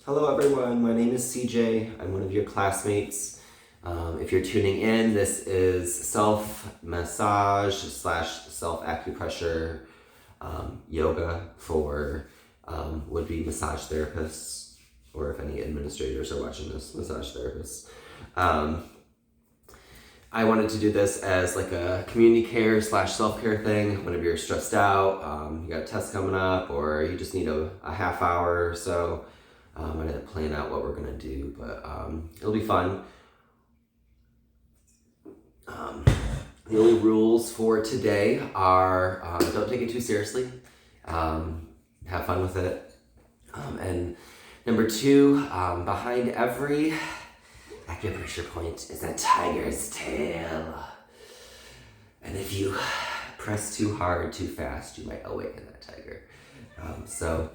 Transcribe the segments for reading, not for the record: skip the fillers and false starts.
Hello everyone, my name is CJ. I'm one of your classmates. If you're tuning in, this is self-massage / self-acupressure yoga for would-be massage therapists, or if any administrators are watching this, massage therapists. I wanted to do this as like a community care / self-care thing whenever you're stressed out, you got a test coming up, or you just need a half hour or so. I didn't plan out what we're gonna do, but it'll be fun. The only rules for today are don't take it too seriously. Have fun with it. And number two, behind every acupressure point is a tiger's tail. And if you press too hard, too fast, you might awaken that tiger. So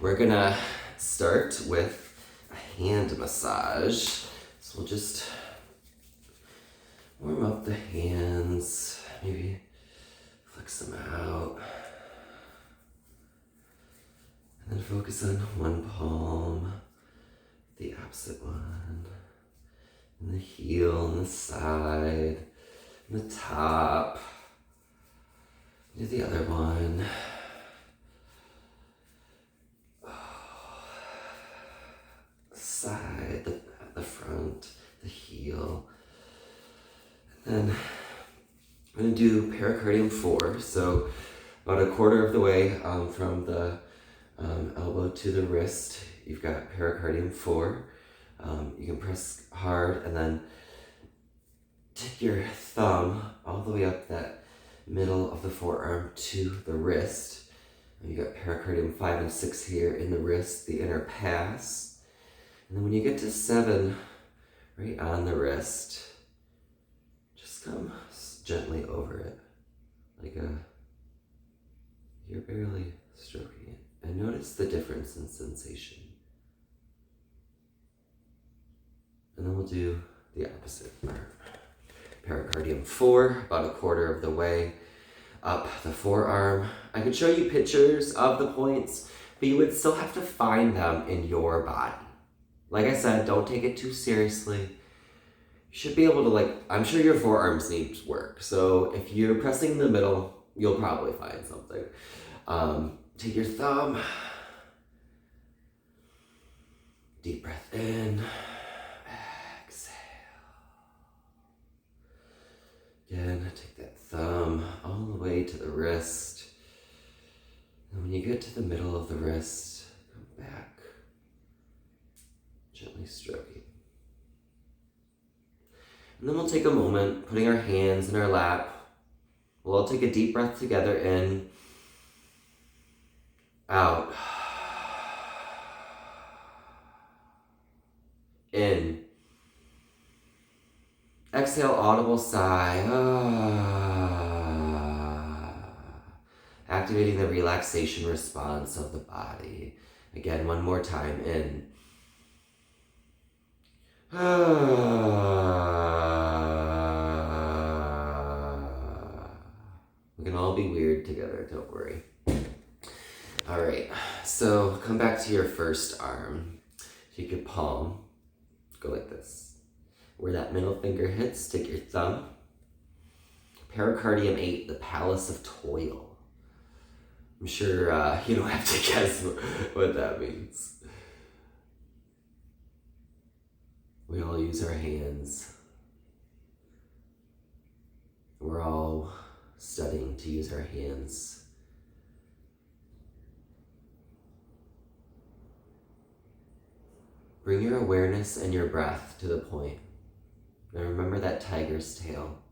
we're gonna start with a hand massage. So we'll just warm up the hands, maybe flex them out, and then focus on one palm, the opposite one, and the heel, and the side, and the top, do the other one. Side, the front, the heel. And then I'm going to do pericardium 4. So about a quarter of the way from the elbow to the wrist, you've got pericardium 4. You can press hard and then take your thumb all the way up that middle of the forearm to the wrist. And you got pericardium 5 and 6 here in the wrist, the inner pass. And then when you get to 7, right on the wrist, just come gently over it, like you're barely stroking it. And notice the difference in sensation. And then we'll do the opposite arm. Pericardium 4, about a quarter of the way up the forearm. I could show you pictures of the points, but you would still have to find them in your body. Like I said, don't take it too seriously. You should be able to, I'm sure your forearms need work. So if you're pressing in the middle, you'll probably find something. Take your thumb. Deep breath in. Exhale. Again, take that thumb all the way to the wrist. And when you get to the middle of the wrist, come back. Gently stroking. And then we'll take a moment, putting our hands in our lap. We'll all take a deep breath together in, out, in. Exhale, audible sigh. Activating the relaxation response of the body. Again, one more time, in. We can all be weird together, don't worry. All right, so come back to your first arm. Take your palm, go like this. Where that middle finger hits, take your thumb. Pericardium 8, the palace of toil. I'm sure you don't have to guess what that means. We all use our hands. We're all studying to use our hands. Bring your awareness and your breath to the point. Now remember that tiger's tail.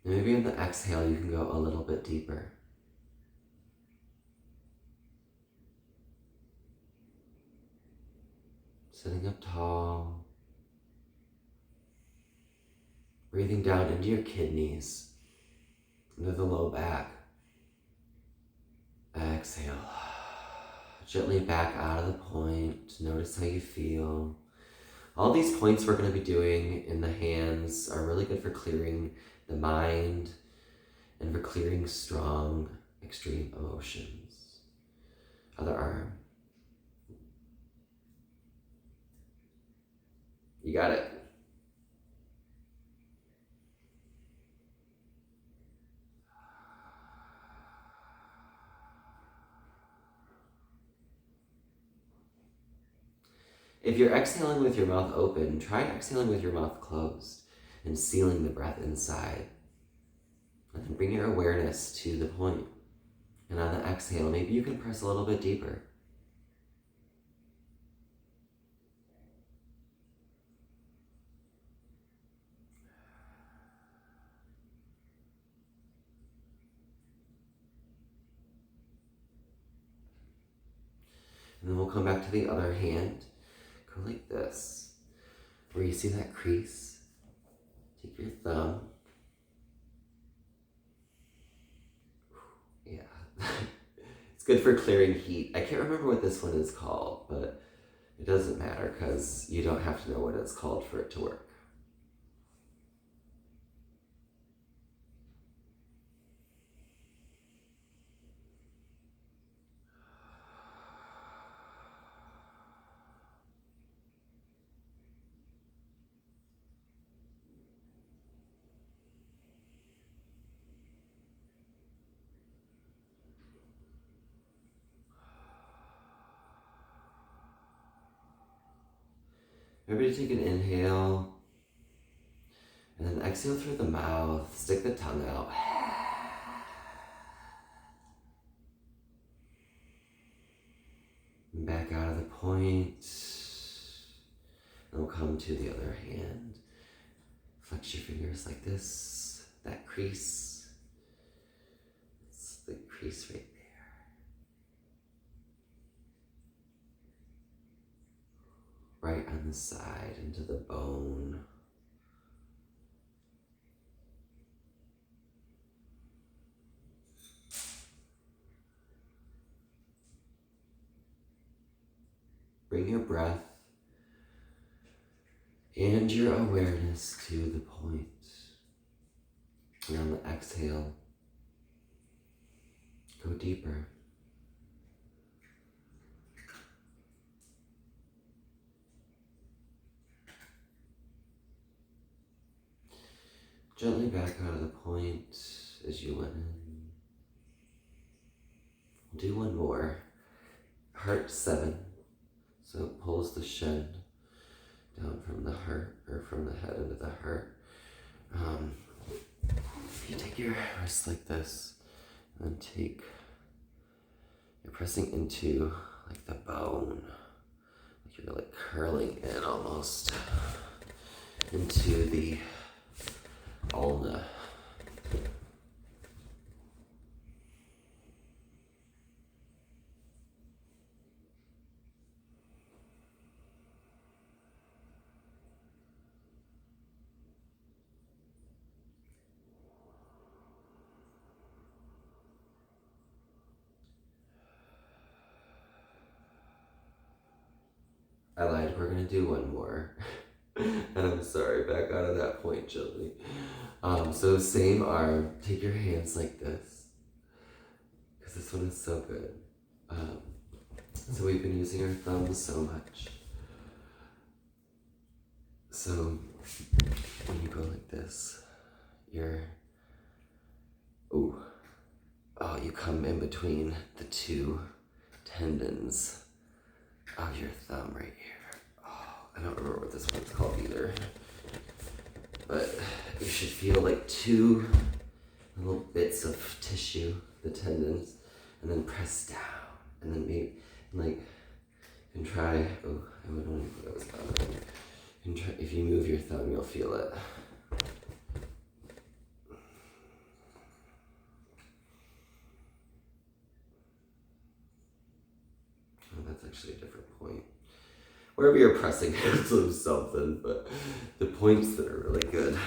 And maybe on the exhale, you can go a little bit deeper. Sitting up tall, breathing down into your kidneys, into the low back. Exhale, gently back out of the point. Notice how you feel. All these points we're going to be doing in the hands are really good for clearing the mind and for clearing strong, extreme emotions. Other arm. You got it. If you're exhaling with your mouth open, try exhaling with your mouth closed and sealing the breath inside. And then bring your awareness to the point. And on the exhale, maybe you can press a little bit deeper. And then we'll come back to the other hand. Go like this. Where you see that crease, take your thumb. Yeah. It's good for clearing heat. I can't remember what this one is called, but it doesn't matter because you don't have to know what it's called for it to work. Everybody take an inhale, and then exhale through the mouth, stick the tongue out. And back out of the point, and we'll come to the other hand. Flex your fingers like this, that crease, it's the crease right there. Right on the side, into the bone. Bring your breath and your awareness to the point. And on the exhale, go deeper. Gently back out of the point as you went in. We'll do one more. Heart 7. So it pulls the shin down from the heart, or from the head into the heart. You take your wrist like this, and then you're pressing into like the bone, like you're like curling in almost into the ulna. I lied, we're gonna do one more. And I'm sorry, back out of that point gently. So same arm, take your hands like this, because this one is so good. So we've been using our thumbs so much. So when you go like this, you come in between the two tendons of your thumb right here. I don't remember what this one's called either. But you should feel like two little bits of tissue, the tendons, and then press down. And then maybe, like, you can try, I wouldn't want to put that was bothering. You can try, if you move your thumb, you'll feel it. Oh, that's actually a different point. Wherever you're pressing, it's something, but the points that are really good,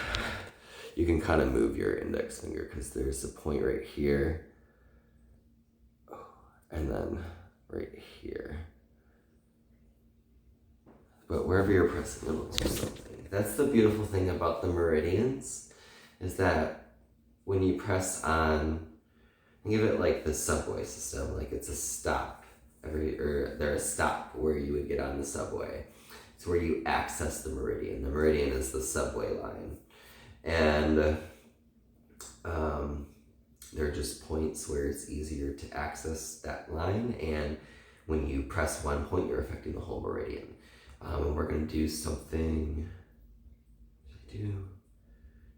you can kind of move your index finger because there's a point right here, and then right here. But wherever you're pressing, it'll do something. That's the beautiful thing about the meridians, is that when you press on, think of it like the subway system, like it's a stop they're a stop where you would get on the subway. It's where you access the meridian. The meridian is the subway line. And they're just points where it's easier to access that line. And when you press one point, you're affecting the whole meridian. And we're going to do something. Did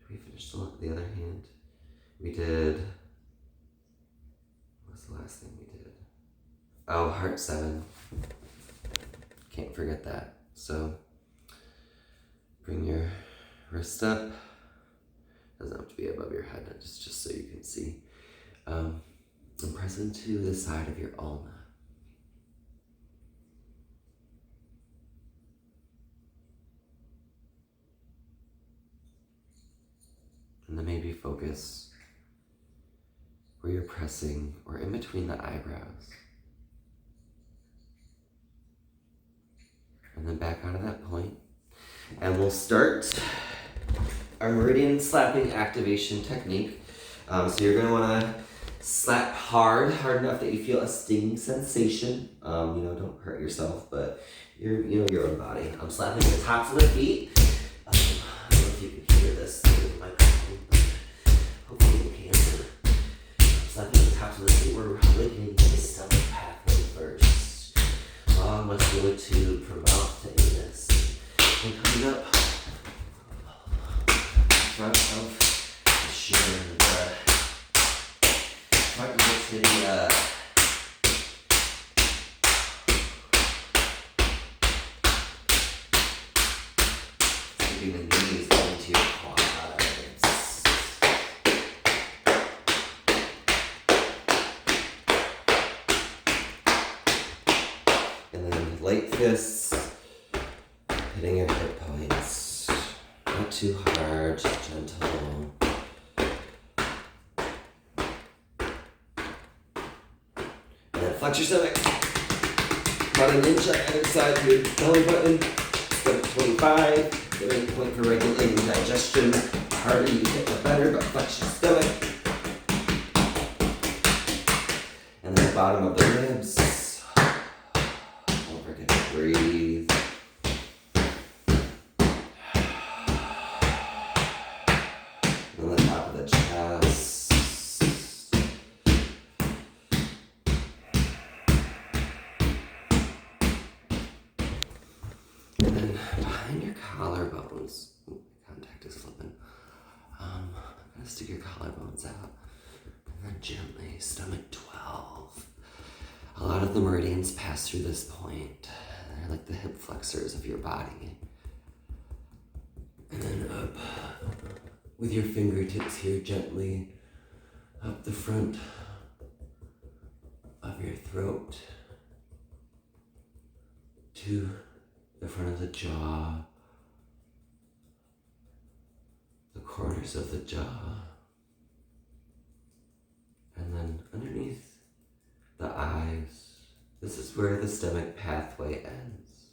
we finish the other hand? We did. What's the last thing we did? Oh, heart 7. Can't forget that. So bring your wrist up. Doesn't have to be above your head, just so you can see. And press into the side of your ulna. And then maybe focus where you're pressing or in between the eyebrows. And then back out of that point. And we'll start our meridian slapping activation technique. So you're going to want to slap hard enough that you feel a stinging sensation. Don't hurt yourself, but your own body. I'm slapping the tops of the feet. I don't know if you can hear this through the microphone, but hopefully you can. I'm slapping the tops of the feet. We're awakening the stomach pathway first. Long muscular tube from mouth to anus. And coming up front of the shin, front of the tibia. Keeping the knees into your quads. And then light fists hitting your hip points. Not too hard, just gentle. And then flex your stomach. About an inch on either side of your belly button. Step 25. Get a point for regulating digestion. The harder you hit, the better, but flex your stomach. And then the bottom of the ribs. Don't forget to breathe. And the top of the chest. And then behind your collarbones. Ooh, contact is flipping. I'm going to stick your collarbones out. And then gently, stomach 12. A lot of the meridians pass through this point. They're like the hip flexors of your body. And then up with your fingertips here gently up the front of your throat to the front of the jaw, the corners of the jaw, and then underneath the eyes. This is where the stomach pathway ends.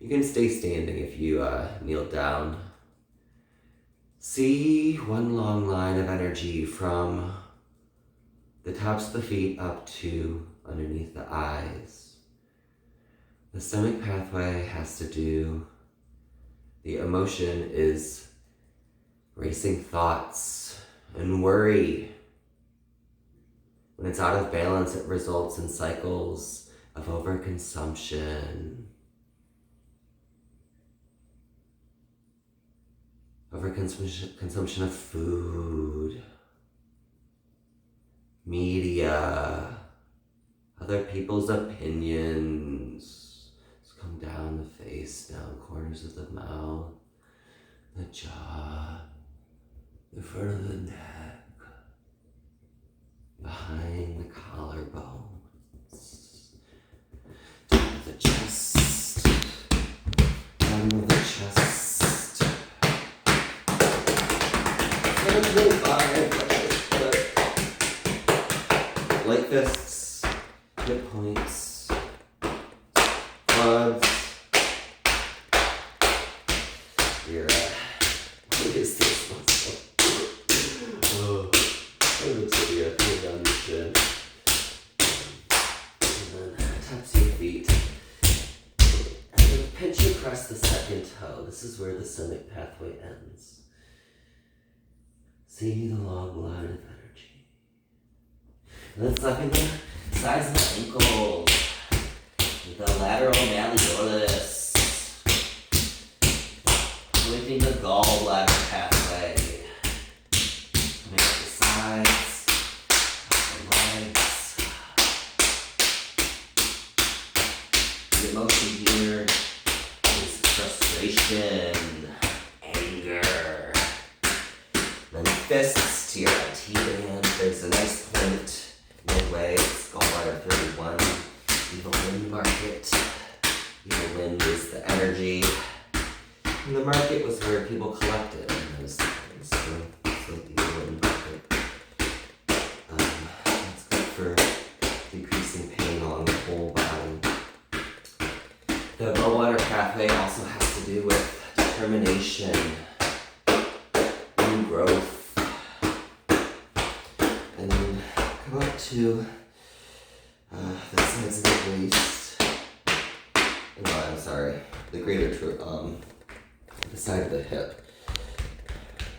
You can stay standing if you kneel down. See one long line of energy from the tops of the feet up to underneath the eyes. The stomach pathway has to do, the emotion is racing thoughts and worry. When it's out of balance, it results in cycles of overconsumption. Consumption of food, media, other people's opinions. Just come down the face, down corners of the mouth, the jaw, the front of the neck, behind the collarbones, top of the chest, bottom of the chest. Light fists, hip points, quads. What is this muscle? Oh, that looks like you're down your chin. And then press the second toe. This is where the stomach pathway ends. See the long line of energy. And then sucking the sides of the ankles. With the lateral malleolus. Lifting the gallbladder pathway. Coming up the sides. The legs. The emotion here is frustration, anger. Then fists to your IT band. There's a nice point midway. It's gallbladder 31. Evil wind market. Evil wind is the energy. And the market was where people collected in those times. So it's like the evil wind market. It's good for decreasing pain along the whole body. The gallbladder pathway also has to do with determination, new growth. And then come up to the sides of the waist. No, I'm sorry. The greater the side of the hip.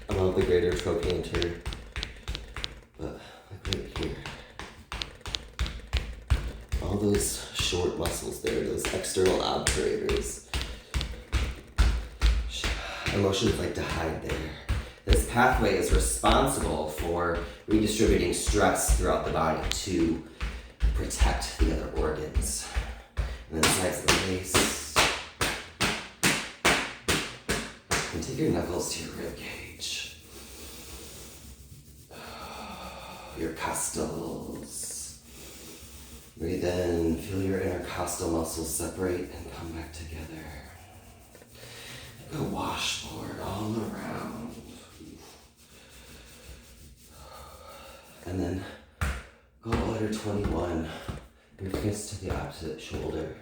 Above the greater trochanter. But like right here. All those short muscles there, those external obturators. Emotions like to hide there. This pathway is responsible for redistributing stress throughout the body to protect the other organs. And then sides of the waist. And take your knuckles to your rib cage. Your costals. Breathe in, feel your intercostal muscles separate and come back together. Like a washboard all around. And then gallbladder 21. Your fist to the opposite shoulder.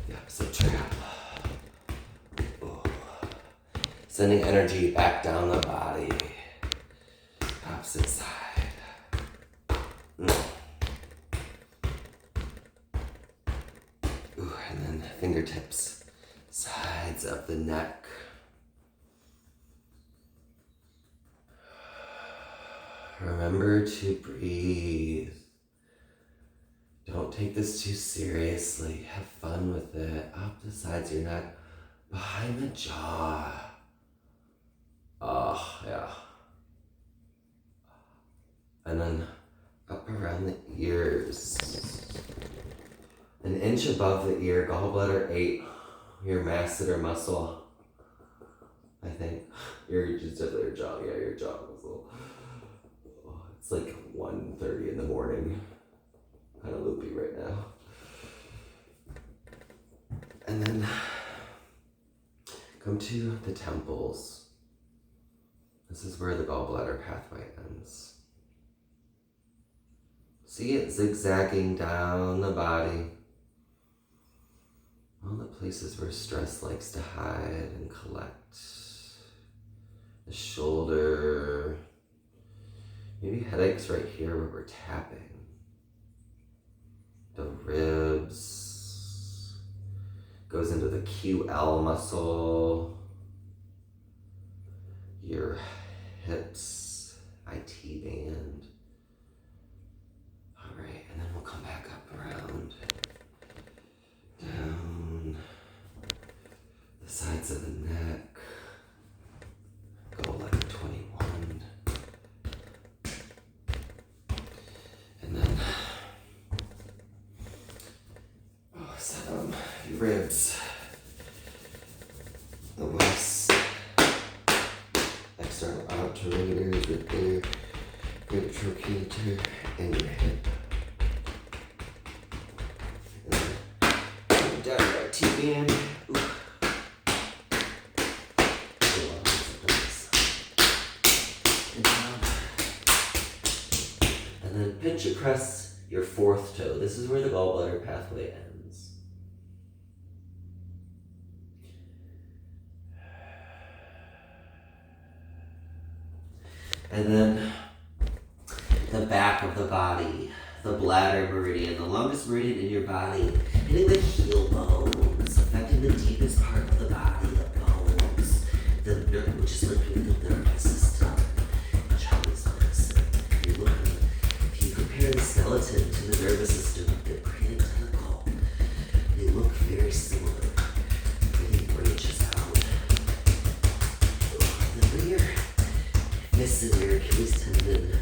The opposite trap. Oh. Sending energy back down the body. Opposite side. And then fingertips, sides of the neck. Remember to breathe. Don't take this too seriously. Have fun with it. Up the sides of your neck, behind the jaw. Oh, yeah. And then up around the ears. An inch above the ear, gallbladder 8, your masseter muscle, I think. Just definitely your jaw, yeah, your jaw muscle. Oh, it's like 1:30 in the morning. Kind of loopy right now. And then come to the temples. This is where the gallbladder pathway ends. See it zigzagging down the body. All the places where stress likes to hide and collect. The shoulder. Maybe headaches right here where we're tapping. The ribs. Goes into the QL muscle. Your hips. IT band. All right, and then we'll come back up around. Down the sides of the neck, gallbladder 21, and then your ribs, the waist, external obturators right there, greater trochanter, and your hip. Down your T-band. And then pinch across your fourth toe. This is where the gallbladder pathway ends. And then the back of the body, the bladder meridian, the longest meridian in your body, hitting the heel bones, affecting in the deepest part of the body, the bones, which is literally the nervous system. Chinese medicine. If you compare the skeleton to the nervous system, they're pretty identical. They look very similar. Everything branches out. Then bring your fists in your Achilles tendon.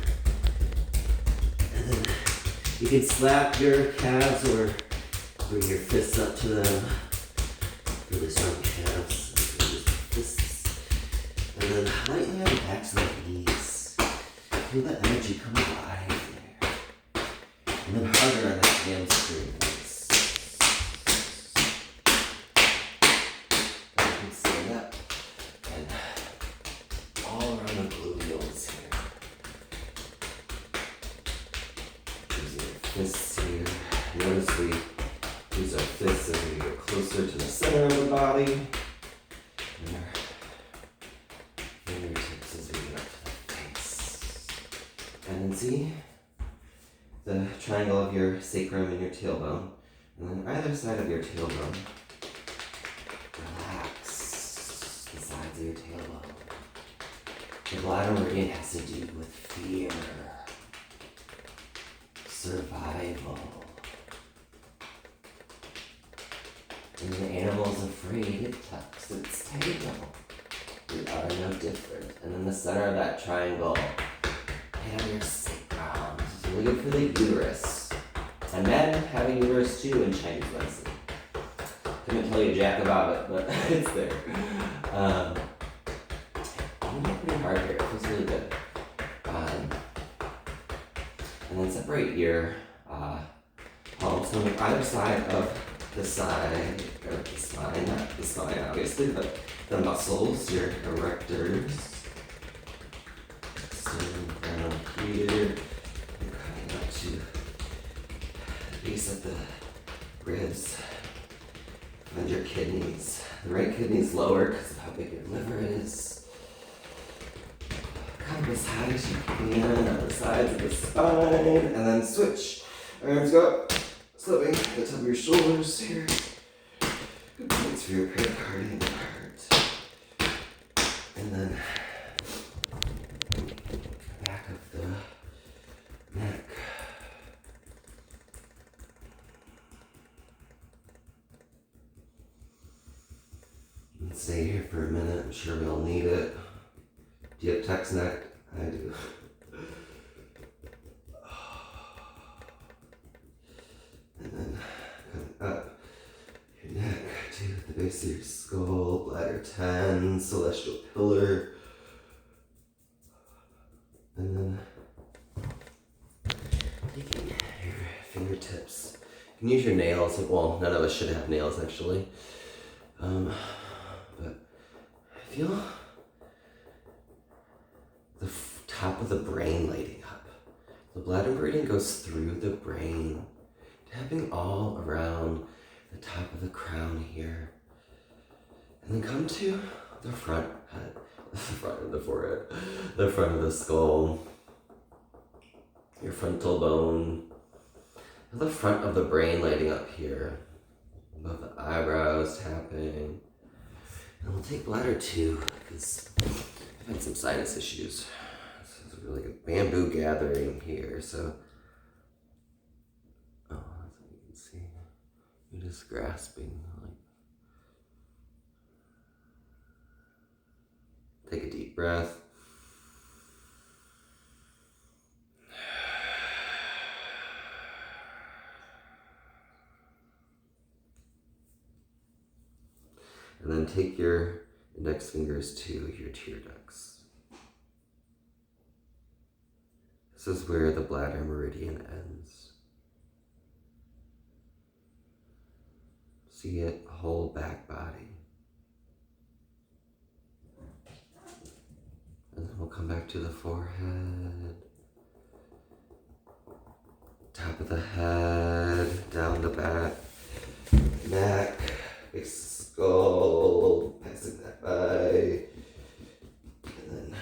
And then you can slap your calves or bring your fists up to them. Really strong calves. Fists. And then lightly on the backs of the knees. Feel that energy come alive there. And then harder on the hamstrings. And you can stand up. And all around the gluteals here. Using your fists here. Notice we use our fists as we get closer to the center of the body. And our fingertips as we get up to the face. And then see the triangle of your sacrum and your tailbone. And then either side of your tailbone, relax the sides of your tailbone. The bladder meridian has to do with fear, survival. When the animal's afraid, it tucks its tail. We are no different. And in the center of that triangle, hit on your sacrum. This is really good for the uterus. And men have a uterus too in Chinese medicine. Couldn't tell you jack about it, but it's there. I'm gonna hit pretty hard here. It feels really good. And then separate your palms on either side of the side, or the spine, not the spine obviously, but the muscles, your erectors. Standing down here, you're coming up to the base of the ribs. And your kidneys. The right kidney's lower because of how big your liver is. Come as high as you can on the sides of the spine, and then switch. Arms go up. Sloping at the top of your shoulders here. Good points for your pericardium and heart. And then back of the neck. And stay here for a minute. I'm sure we all need it. Do you have text neck? I do. And then coming up your neck to the base of your skull, bladder 10, celestial pillar. And then taking your fingertips. You can use your nails. Well, none of us should have nails actually. But I feel the top of the brain lighting up. The bladder meridian goes through the brain, tapping all around the top of the crown here. And then come to the front head, the front of the forehead, the front of the skull, your frontal bone, the front of the brain lighting up here, above the eyebrows tapping. And we'll take bladder 2 because I've had some sinus issues. This is a really good bamboo gathering here, so you're just grasping, like. Take a deep breath. And then take your index fingers to your tear ducts. This is where the bladder meridian ends. See it, whole back body. And then we'll come back to the forehead, top of the head, down the back, neck, base skull, passing that by, and then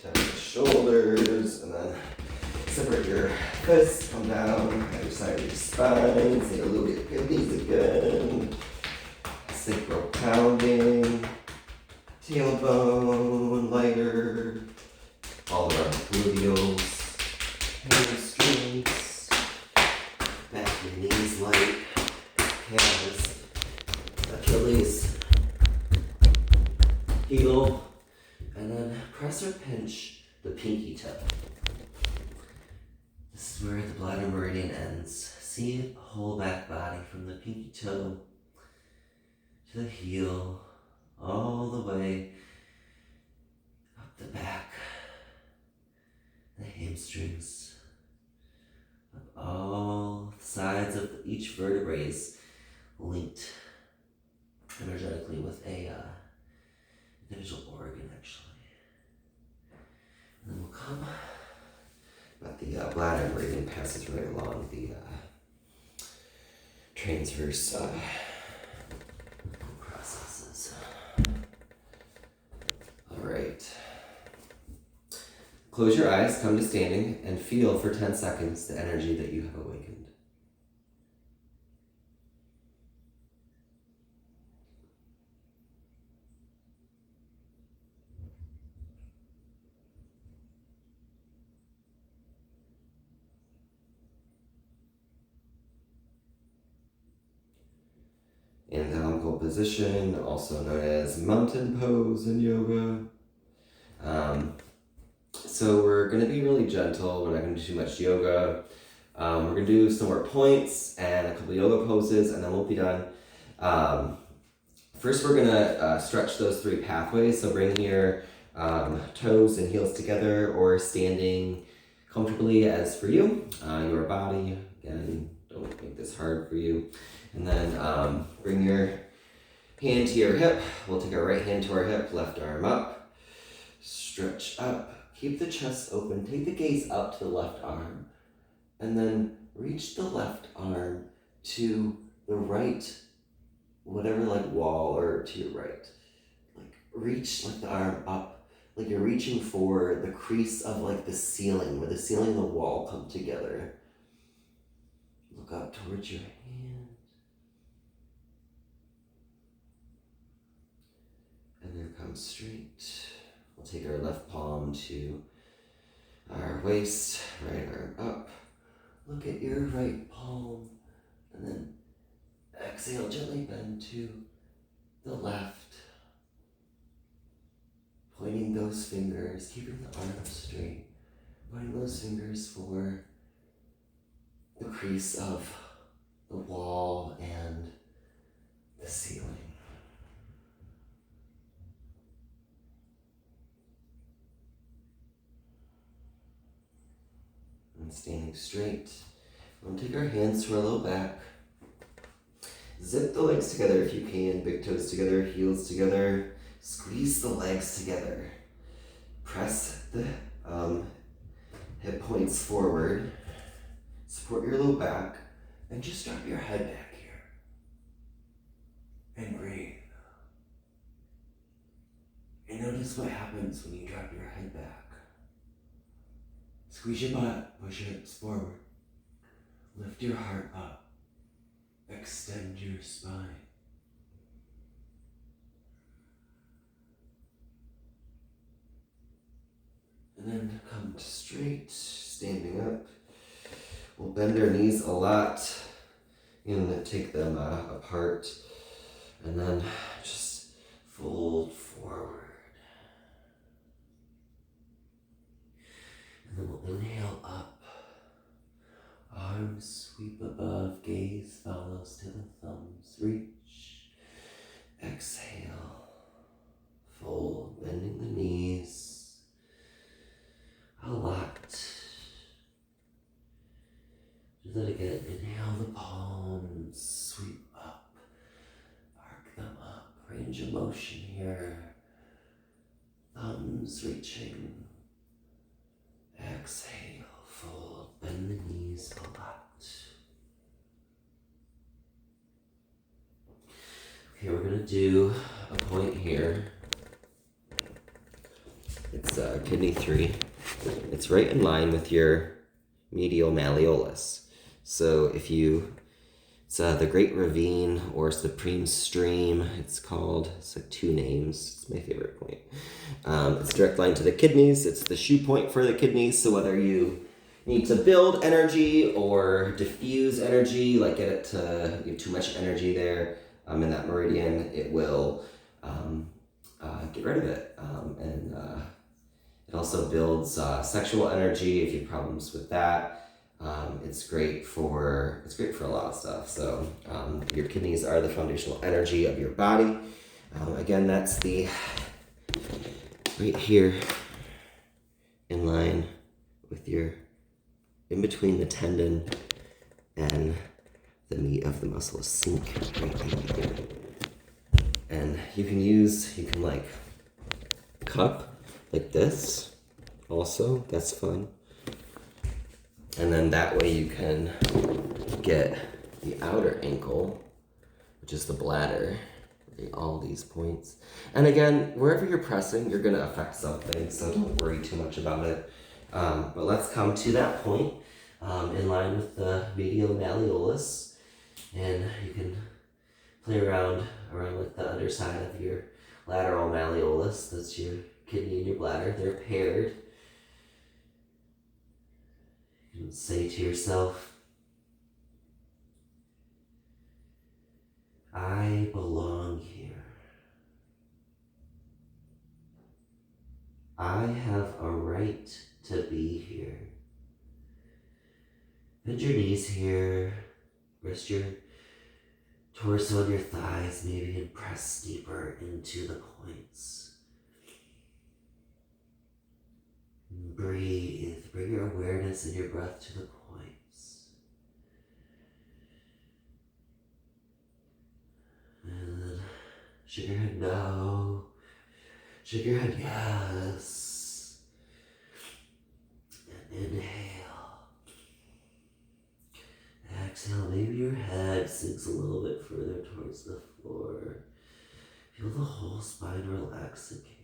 top of the shoulders, and then separate your fists, come down, other side of your spine, say a little bit of kidneys again. Sacral pounding, tailbone lighter, all around the gluteals, hamstrings, back your knees light, calves, Achilles, heel, and then press or pinch the pinky toe. This is where the bladder meridian ends. See the whole back body from the pinky toe to the heel, all the way up the back, the hamstrings, up all sides of each vertebrae is linked energetically with a individual organ, actually. And then we'll come, but the bladder meridian passes right along the transverse processes. All right. Close your eyes, come to standing, and feel for 10 seconds the energy that you have awakened. Anatomical position, also known as mountain pose in yoga. So we're going to be really gentle. We're not going to do too much yoga. We're going to do some more points and a couple of yoga poses, and then we'll be done. First, we're going to stretch those 3 pathways. So bring your toes and heels together, or standing comfortably as for you. Your body, again, don't make this hard for you. And then bring your hand to your hip. We'll take our right hand to our hip, left arm up. Stretch up. Keep the chest open. Take the gaze up to the left arm. And then reach the left arm to the right, whatever, like wall or to your right. Like reach like the arm up, like you're reaching for the crease of like the ceiling, where the ceiling and the wall come together. Look up towards your hand. And then come straight. We'll take our left palm to our waist, right arm up. Look at your right palm, and then exhale, gently bend to the left. Pointing those fingers, keeping the arms straight. Pointing those fingers for the crease of the wall and the ceiling. And standing straight. We'll take our hands to our low back. Zip the legs together if you can. Big toes together, heels together. Squeeze the legs together. Press the hip points forward. Support your low back. And just drop your head back here. And breathe. And notice what happens when you drop your head back. Squeeze your butt, push your hips forward. Lift your heart up. Extend your spine. And then come straight, standing up. We'll bend our knees a lot and take them apart. And then just fold forward. And then we'll inhale up. Arms sweep above, gaze follows to the thumbs. Reach. Exhale. Fold, bending the knees. A lot. Do that again. Inhale the palms, sweep up. Arc them up. Range of motion here. Thumbs reaching. Exhale, fold, bend the knees a lot. Okay, we're gonna do a point here. It's kidney 3. It's right in line with your medial malleolus. So if you, it's the Great Ravine or Supreme Stream, it's called. It's like two names. It's my favorite point. It's direct line to the kidneys. It's the shoe point for the kidneys. So whether you need to build energy or diffuse energy, like get it to, you have too much energy there in that meridian, it will get rid of it. And it also builds sexual energy if you have problems with that. It's great for a lot of stuff. So your kidneys are the foundational energy of your body. Again, that's the right here in line with your, in between the tendon and the meat of the muscle sink right here. And you can like cup like this also, that's fun. And then that way you can get the outer ankle, which is the bladder, all these points. And again, wherever you're pressing, you're gonna affect something, so don't worry too much about it. But let's come to that point in line with the medial malleolus, and you can play around like the underside of your lateral malleolus. That's your kidney and your bladder. They're paired. You can say to yourself, I belong here. I have a right to be here. Bend your knees here. Rest your torso on your thighs, maybe, and press deeper into the points. And breathe. Bring your awareness and your breath to the points. And then shake your head no. Shake your head yes. And inhale. Exhale, maybe your head sinks a little bit further towards the floor. Feel the whole spine relaxing here.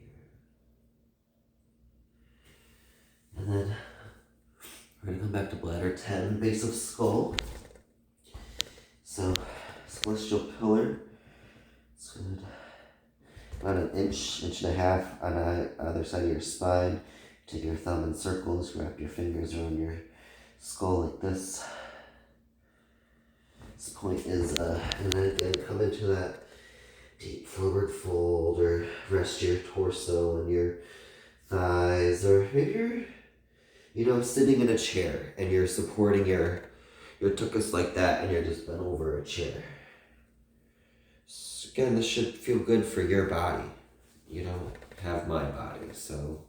And then we're going to come back to bladder 10, base of skull. So, celestial pillar. It's good. About an inch and a half on the other side of your spine. Take your thumb in circles, wrap your fingers around your skull like this. This point is, and then again, come into that deep forward fold, or rest your torso on your thighs, or maybe you're, sitting in a chair and you're supporting your tuchus like that, and you're just bent over a chair. So again, this should feel good for your body. You don't have my body, so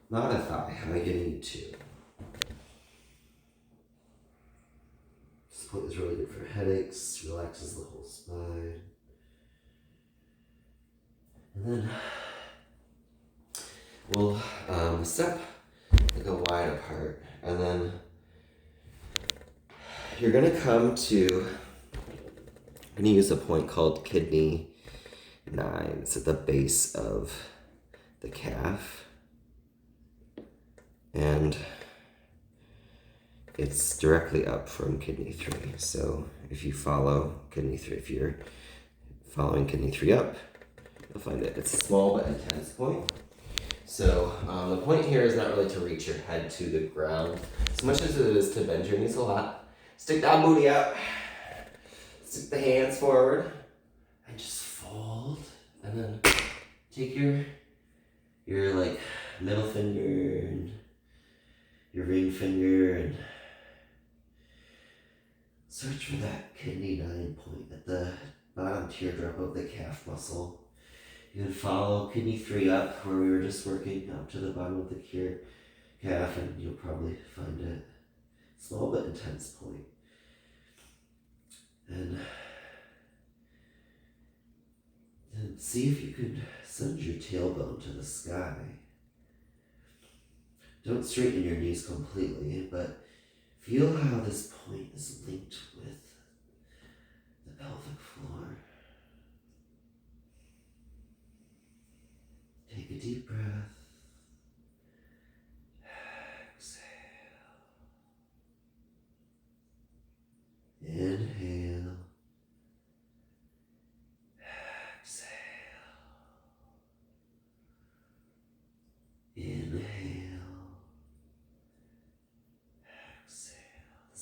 not a thigh high, you need to. This point is really good for headaches, relaxes the whole spine. And then we'll step and go wide apart. And then you're going to come to, I'm going to use a point called kidney 9. It's at the base of the calf. And it's directly up from kidney 3. So if you follow kidney 3, if you're following kidney 3 up, you'll find it. It's a small but intense point. So the point here is not really to reach your head to the ground as much as it is to bend your knees a lot. Stick that booty out. Stick the hands forward and just fold. And then take your like middle finger and your ring finger and search for that kidney 9 point at the bottom teardrop of the calf muscle. You can follow kidney 3 up, where we were just working, up to the bottom of the calf, and you'll probably find it. Small but intense point. And see if you can send your tailbone to the sky. Don't straighten your knees completely, but feel how this point is linked with the pelvic floor. Take a deep breath. Exhale.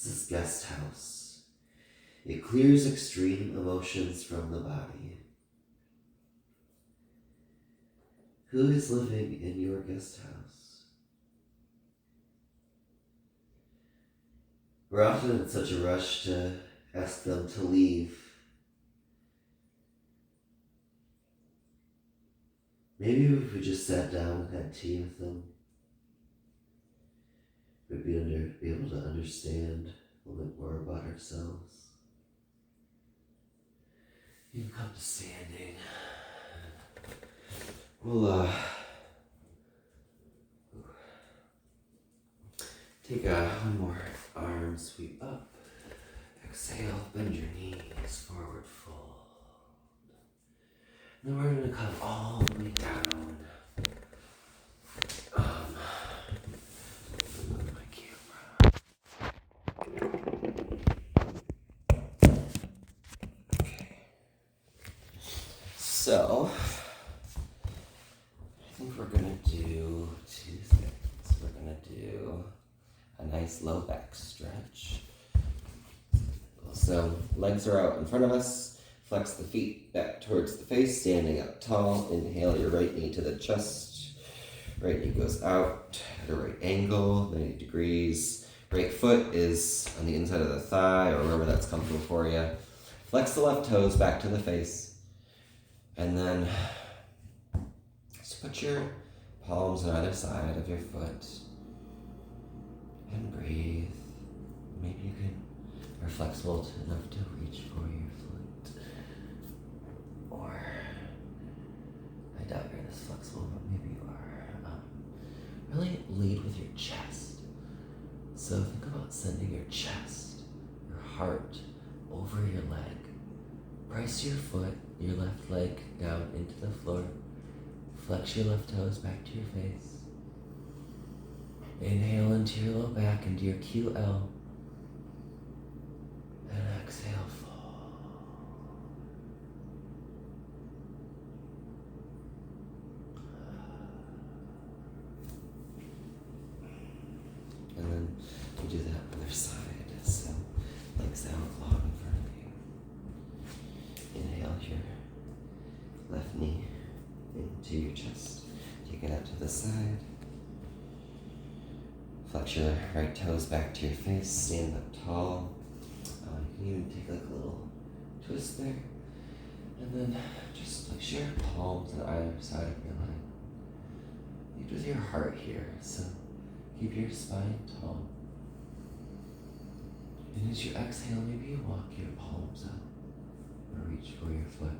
is this guest house. It clears extreme emotions from the body. Who is living in your guest house? We're often in such a rush to ask them to leave. Maybe if we just sat down and had tea with them, we'd be able to understand a little bit more about ourselves. You can come to standing. We'll take one more arm sweep up. Exhale, bend your knees, forward fold. And then we're going to come all the way down. Move my camera. Okay. So, I think we're going to do two things. We're going to do a nice low back stretch. So, legs are out in front of us. Flex the feet back towards the face, standing up tall. Inhale your right knee to the chest. Right knee goes out at a right angle, 90 degrees. Right foot is on the inside of the thigh or wherever that's comfortable for you. Flex the left toes back to the face. And then just put your palms on either side of your foot. And breathe. Maybe you are flexible enough to reach for your foot. Or, I doubt you're this flexible, but maybe you are. Really lead with your chest. So think about sending your chest, your heart, over your leg. Press your foot, your left leg down into the floor. Flex your left toes back to your face. Inhale into your low back, into your QL. And exhale, fold. And then we do that other side. So legs out long in front of you. Inhale your left knee into your chest. Take it out to the side. Flex your right toes back to your face. Stand up tall. You can even take like a little twist there. And then just place your palms on either side of your leg. Lead with your heart here. So keep your spine tall. And as you exhale, maybe you walk your palms out or reach for your foot.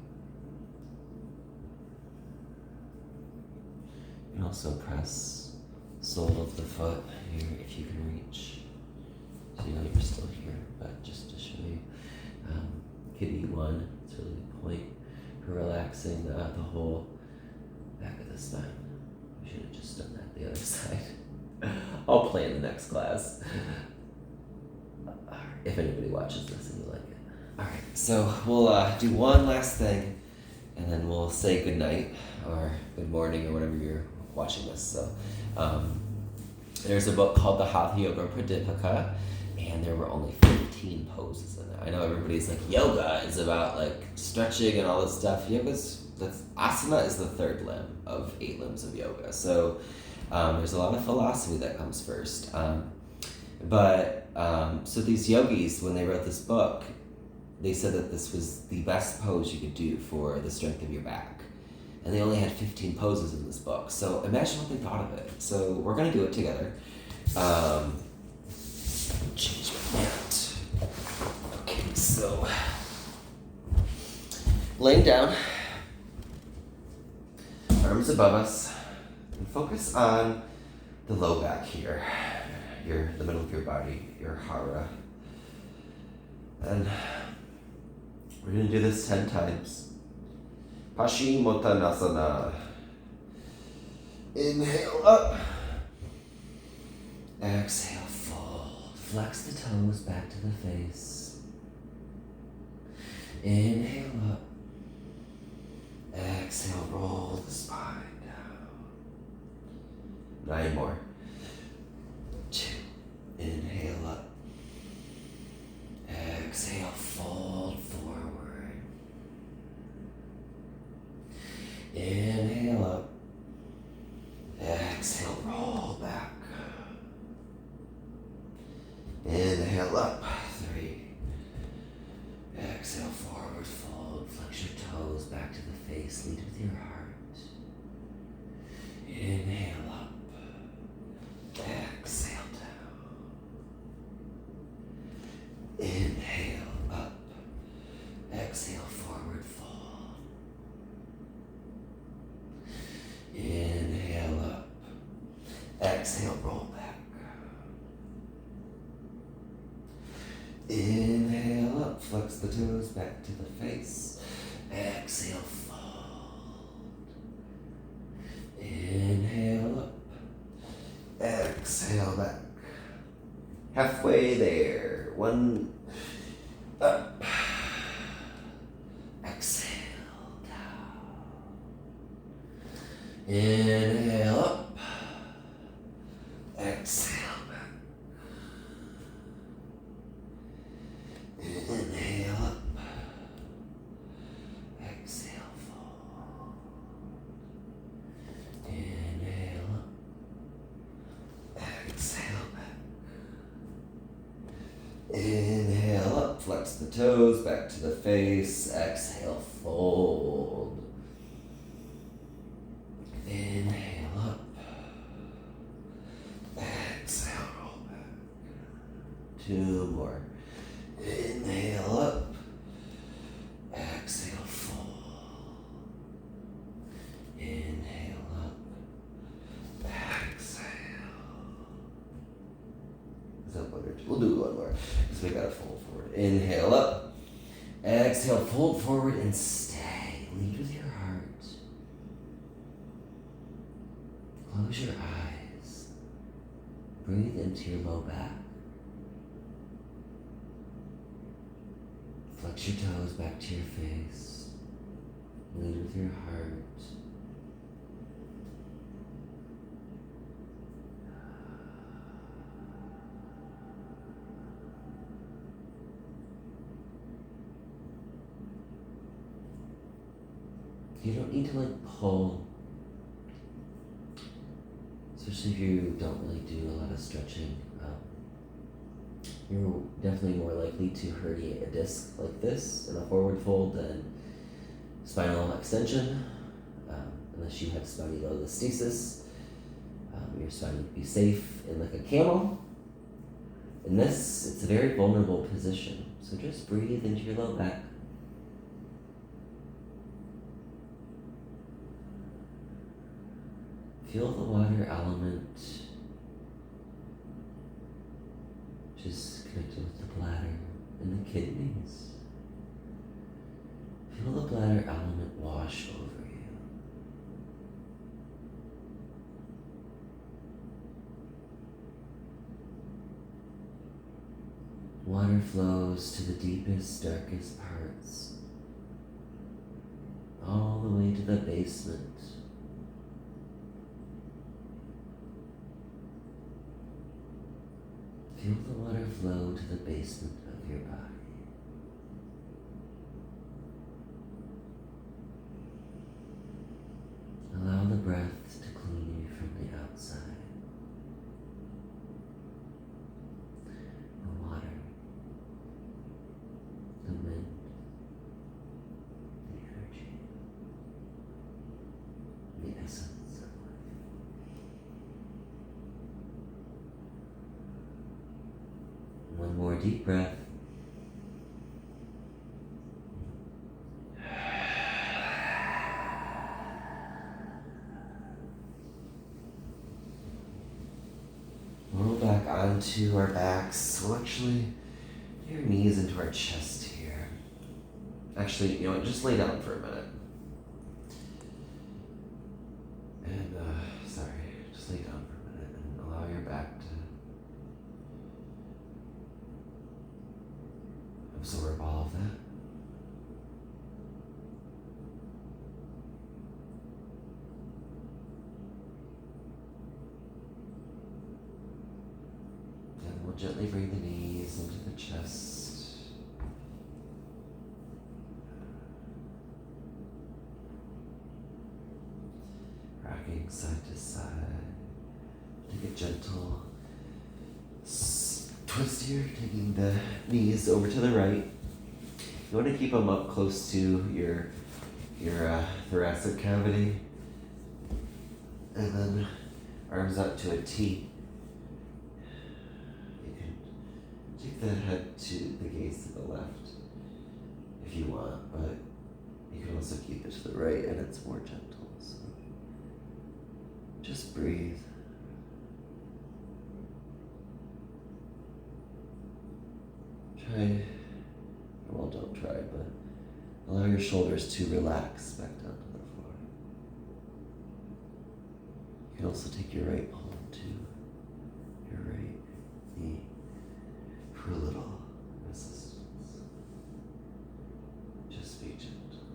You can also press the sole of the foot here if you can reach. So you know you're still here, but just to show you. Kitty 1, it's really the point for relaxing the whole back of the spine. We should have just done that the other side. I'll play in the next class. If anybody watches this and you like it. Alright, so we'll do one last thing and then we'll say good night or good morning or whatever you're watching this. So there's a book called the Hatha Yoga Pradipika, and there were only 15 poses in it. I know everybody's like, yoga is about like stretching and all this stuff. Asana is the third limb of 8 limbs of yoga. So there's a lot of philosophy that comes first. So these yogis, when they wrote this book, they said that this was the best pose you could do for the strength of your back. And they only had 15 poses in this book. So imagine what they thought of it. So we're going to do it together. Change my mat. Okay, so laying down, arms above us, and focus on the low back here, the middle of your body, your hara. And we're going to do this 10 times. Paschimottanasana. Inhale up. Exhale, fold. Flex the toes back to the face. Inhale up. Exhale, roll the spine down. 9 more. 2. Inhale up. Inhale up. 3. Exhale, forward fold. Flex your toes back to the face. Lead with your heart. Inhale up. Exhale down. Inhale up. Exhale, forward fold. Inhale up. Exhale, roll back. Inhale up, flex the toes back to the face. Exhale, fold. Inhale up. Exhale back. Halfway there. 1 up. Exhale down. Inhale up. Exhale back. Inhale up. Exhale fold. Inhale up. Exhale back. Inhale up, flex the toes back to the face. Exhale, fold. Inhale up. Exhale, roll back. 2 more. Inhale up. Exhale, fold. Inhale up. Exhale. Is that 1 or 2? We'll do 1 more because we gotta fold forward. Inhale up. Exhale, fold forward and stay. Lead with your heart. Close your eyes. Breathe into your low back. Flex your toes back to your face. Lead with your heart. You don't need to pull, especially if you don't really do a lot of stretching. You're definitely more likely to herniate a disc like this in a forward fold than spinal extension, unless you have spondylolisthesis. Your spine would be safe in a camel. In this, it's a very vulnerable position, so just breathe into your low back. Feel the water element just connected with the bladder and the kidneys. Feel the bladder element wash over you. Water flows to the deepest, darkest parts, all the way to the basement. Feel the water flow to the basement of your body. Allow the breath to clean you from the outside. The water, the wind, the energy, the essence of life. One more deep breath. Roll back onto our backs. We'll actually do your knees into our chest here. Actually, you know what? Just lay down for a minute. And, just lay down for a minute and allow your back to absorb all of that. And we'll gently bring the knees into the chest. Rocking side to side. Take a gentle twist here, taking the knees over to the right. You want to keep them up close to your thoracic cavity. And then arms out to a T. You can take the head to the gaze to the left if you want, but you can also keep it to the right and it's more gentle. So just breathe. Well, don't try, but allow your shoulders to relax back down to the floor. You can also take your right palm to your right knee for a little resistance. Just be gentle.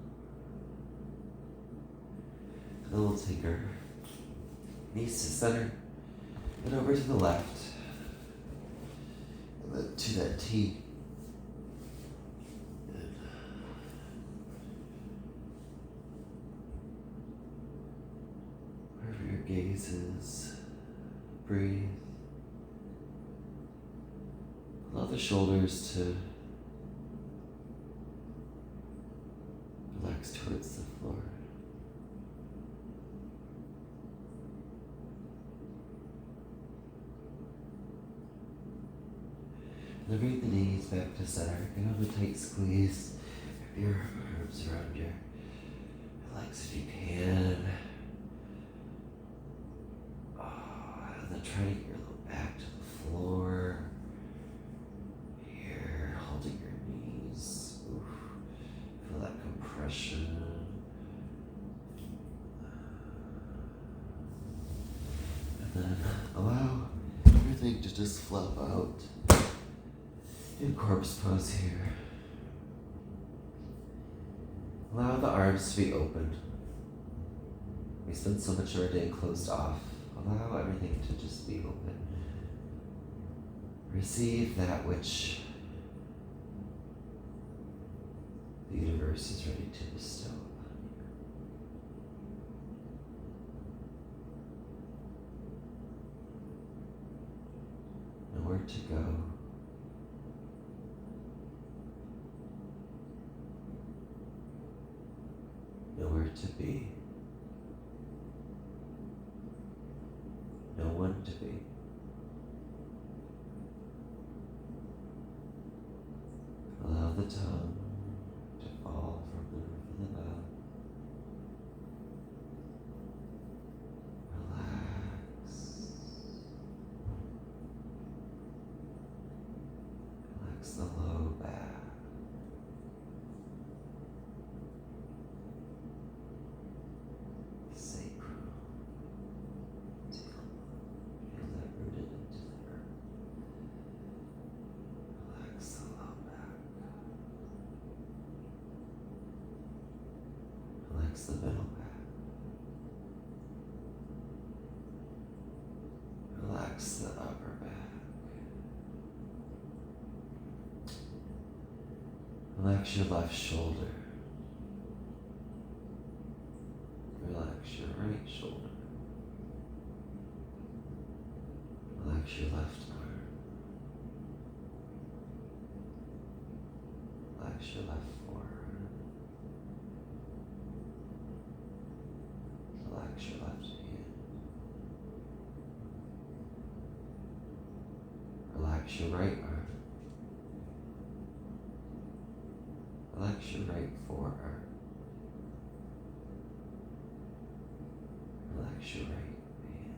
And then we'll take our knees to center and over to the left. And then to that T. Gazes, breathe. Allow the shoulders to relax towards the floor. And then bring the knees back to center. Get on a tight squeeze. Wrap your arms around your legs if you can. Try to get your low back to the floor. Here, holding your knees. Oof. Feel that compression. And then allow everything to just flop out. Do corpse pose here. Allow the arms to be open. We spend so much of our day closed off. Allow everything to just be open. Receive that which the universe is ready to bestow upon you. Nowhere to go. Nowhere to be. No one to be. Allow the tongue to fall from the roof of the mouth. Relax. Relax the low back. Sacrum. Relax the middle back. Relax the upper back. Relax your left shoulder. Relax your right shoulder. Relax your left arm. Relax your left forearm. Relax your left hand. Relax your right arm. Relax your right forearm. Relax your right hand.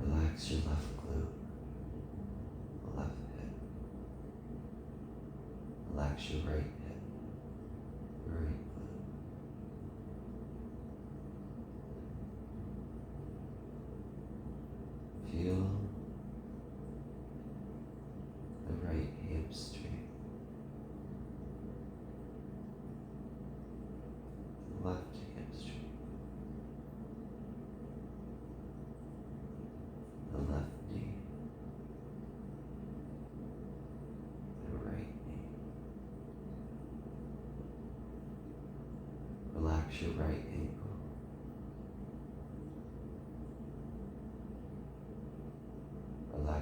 Relax your left glute, the left hip. Relax your right hip, your right glute. Feel the right hamstring, the left hamstring, the left knee, the right knee. Relax your right ankle.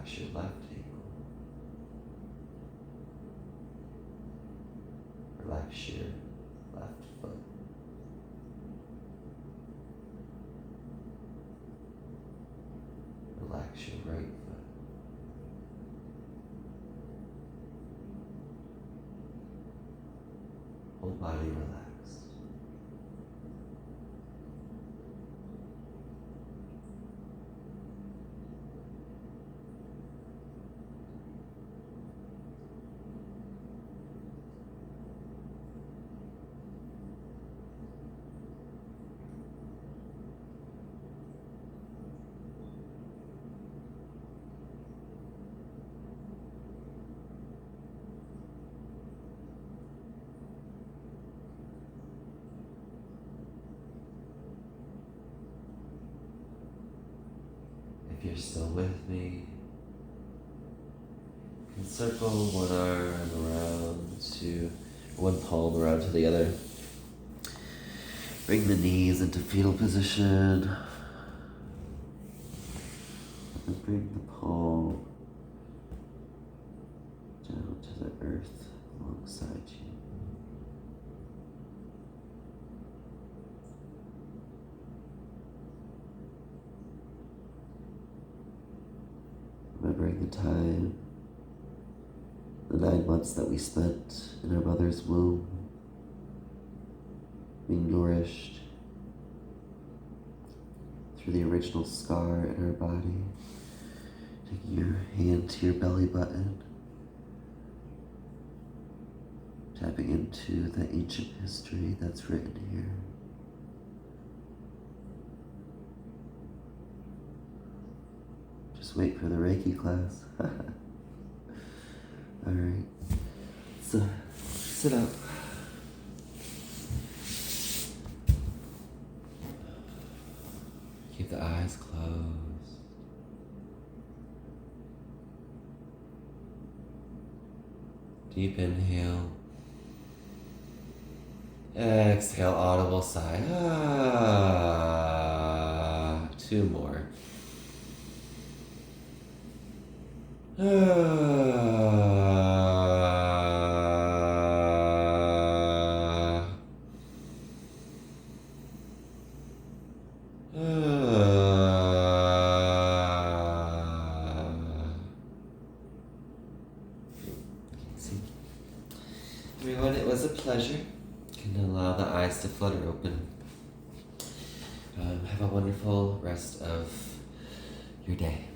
Relax your left ankle. Relax your left foot. Relax your right foot. Whole body relaxed. If you're still with me, you can circle one arm around to one palm around to the other. Bring the knees into fetal position. And bring the palm down to the earth alongside you. Remembering the time, the 9 months that we spent in our mother's womb, being nourished through the original scar in our body. Taking your hand to your belly button, tapping into the ancient history that's written here. Just wait for the Reiki class. Alright, so sit up. Keep the eyes closed. Deep inhale. Exhale, audible sigh. Ah, 2 more. Everyone, it was a pleasure. You can allow the eyes to flutter open. Have a wonderful rest of your day.